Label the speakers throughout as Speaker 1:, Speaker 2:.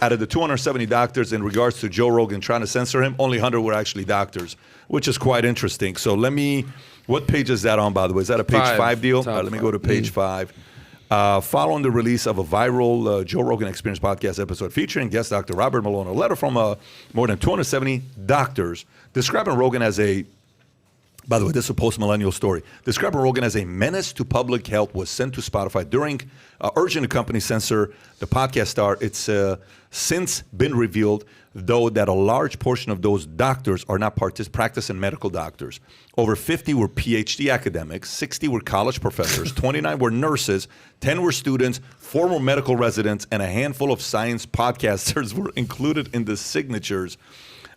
Speaker 1: out of the 270 doctors in regards to Joe Rogan trying to censor him, only 100 were actually doctors, which is quite interesting. So what page is that on, by the way? Is that a page 5 deal? Let me go to page 5. Following the release of a viral Joe Rogan Experience podcast episode featuring guest Dr. Robert Malone, a letter from more than 270 doctors describing Rogan as a, by the way, this is a post-millennial story, describing Rogan as a menace to public health was sent to Spotify during urging the company censor the podcast star. It's since been revealed, though, that a large portion of those doctors are not practicing medical doctors. Over 50 were PhD academics, 60 were college professors, 29 were nurses, 10 were students, 4 were medical residents, and a handful of science podcasters were included in the signatories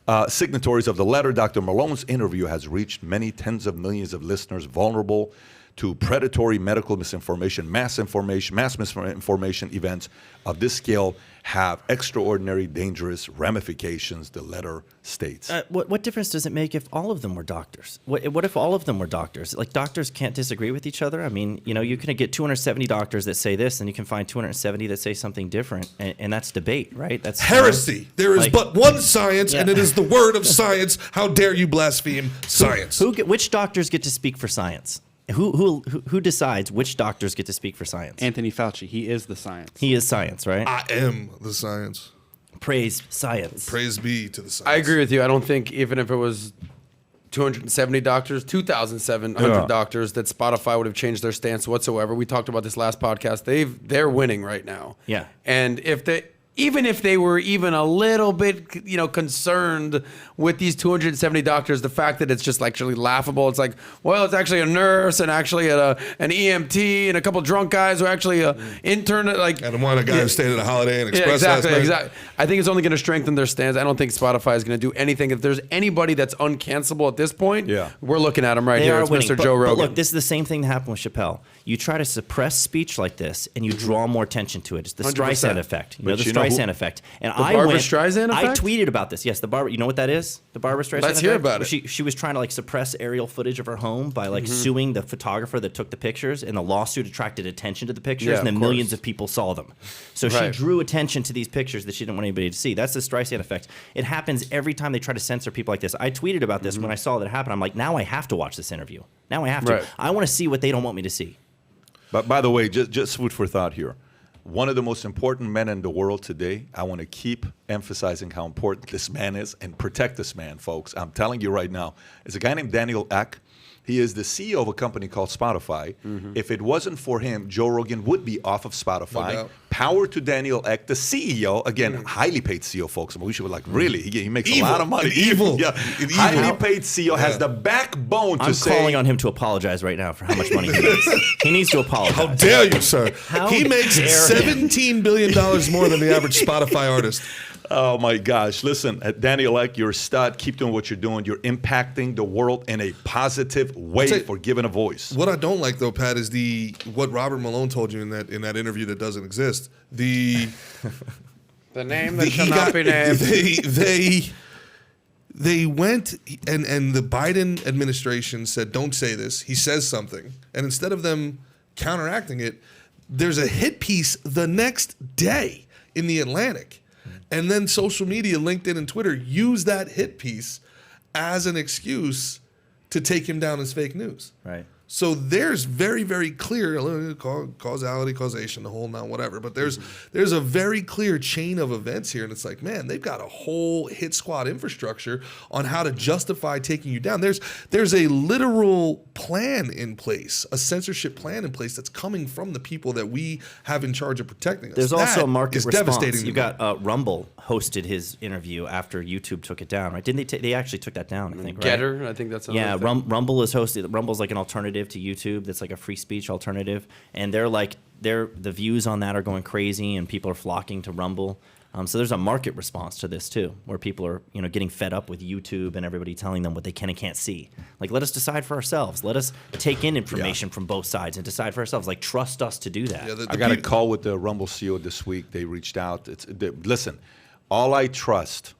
Speaker 1: of the letter. Dr. Malone's interview has reached many tens of millions of listeners vulnerable to predatory medical misinformation. Mass misinformation events of this scale have extraordinary dangerous ramifications, the letter states.
Speaker 2: What difference does it make if all of them were doctors? What if all of them were doctors? Like, doctors can't disagree with each other? I mean, you can get 270 doctors that say this, and you can find 270 that say something different, and that's debate, right? That's
Speaker 3: heresy. There is but one science, and it is the word of science. How dare you blaspheme science?
Speaker 2: Which doctors get to speak for science? Who decides which doctors get to speak for science?
Speaker 4: Anthony Fauci. He is the science.
Speaker 2: He is science, right?
Speaker 3: I am the science.
Speaker 2: Praise science.
Speaker 3: Praise be to the science.
Speaker 5: I agree with you. I don't think even if it was 270 doctors, 2,700 doctors, that Spotify would have changed their stance whatsoever. We talked about this last podcast. They're winning right now.
Speaker 2: Yeah.
Speaker 5: And even if they were even a little bit, concerned with these 270 doctors, the fact that it's just actually laughable. It's like, well, it's actually a nurse and actually an EMT and a couple drunk guys who actually intern.
Speaker 3: And one guy who stayed at a Holiday Inn Express last night.
Speaker 5: Exactly. I think it's only going to strengthen their stance. I don't think Spotify is going to do anything. If there's anybody that's uncancelable at this point, we're looking at him right here. It's Mr. Joe Rogan.
Speaker 2: But look, this is the same thing that happened with Chappelle. You try to suppress speech like this, and you draw more attention to it. It's the 100%. Streisand effect. The Streisand effect. And
Speaker 5: Barbra Streisand effect?
Speaker 2: I tweeted about this. Yes, the Barbra. You know what that is? The Barbra Streisand effect?
Speaker 5: Let's hear about it.
Speaker 2: She was trying to suppress aerial footage of her home by suing the photographer that took the pictures, and the lawsuit attracted attention to the pictures, and then millions of people saw them. So she drew attention to these pictures that she didn't want anybody to see. That's the Streisand effect. It happens every time they try to censor people like this. I tweeted about this when I saw that happen. I'm like, now I have to watch this interview. Now I have to. I want to see what they don't want me to see.
Speaker 1: But by the way, just food for thought here. One of the most important men in the world today, I want to keep emphasizing how important this man is and protect this man, folks. I'm telling you right now, is a guy named Daniel Ek. He is the CEO of a company called Spotify. If it wasn't for him, Joe Rogan would be off of Spotify. No Power to Daniel Ek, the CEO. Again, highly paid CEO, folks. I mean, we should be really, he makes a lot of money.
Speaker 3: Evil.
Speaker 1: Highly paid CEO has the backbone to say.
Speaker 2: I'm calling on him to apologize right now for how much money he makes. He needs to apologize.
Speaker 3: How dare you, sir? He makes $17 billion more than the average Spotify artist.
Speaker 1: Oh my gosh. Listen, Daniel Ek, you're a stud. Keep doing what you're doing. You're impacting the world in a positive way for giving a voice.
Speaker 3: What I don't like though, Pat, is what Robert Malone told you in that interview that doesn't exist. The
Speaker 5: name that shall not be named.
Speaker 3: They went and the Biden administration said, don't say this. He says something. And instead of them counteracting it, there's a hit piece the next day in the Atlantic. And then social media, LinkedIn and Twitter, use that hit piece as an excuse to take him down as fake news.
Speaker 2: Right.
Speaker 3: So there's very, very clear causality, causation, the whole whatever. But there's a very clear chain of events here. And it's like, man, they've got a whole hit squad infrastructure on how to justify taking you down. There's a literal plan in place, a censorship plan in place that's coming from the people that we have in charge of protecting us.
Speaker 2: There's also a market response.
Speaker 3: Devastating.
Speaker 2: You got Rumble hosted his interview after YouTube took it down, right? Didn't they? They actually took that down, I think, right?
Speaker 5: Getter, I think that's
Speaker 2: Rumble is hosted. Rumble's like an alternative to YouTube that's like a free speech alternative, and the views on that are going crazy, and people are flocking to Rumble. So there's a market response to this too, where people are getting fed up with YouTube and everybody telling them what they can and can't see. Like, let us decide for ourselves. Let us take in information from both sides and decide for ourselves. Like, trust us to do that.
Speaker 1: I got a call with the Rumble CEO this week. They reached out. Listen, all I trust,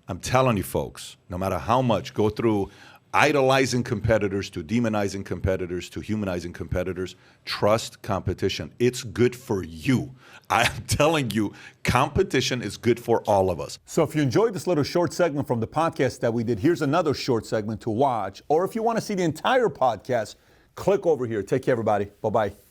Speaker 1: I'm telling you folks, no matter how much, go through idolizing competitors to demonizing competitors to humanizing competitors. Trust competition. It's good for you. I'm telling you, competition is good for all of us.
Speaker 6: So if you enjoyed this little short segment from the podcast that we did, here's another short segment to watch. Or if you want to see the entire podcast, click over here. Take care, everybody. Bye-bye.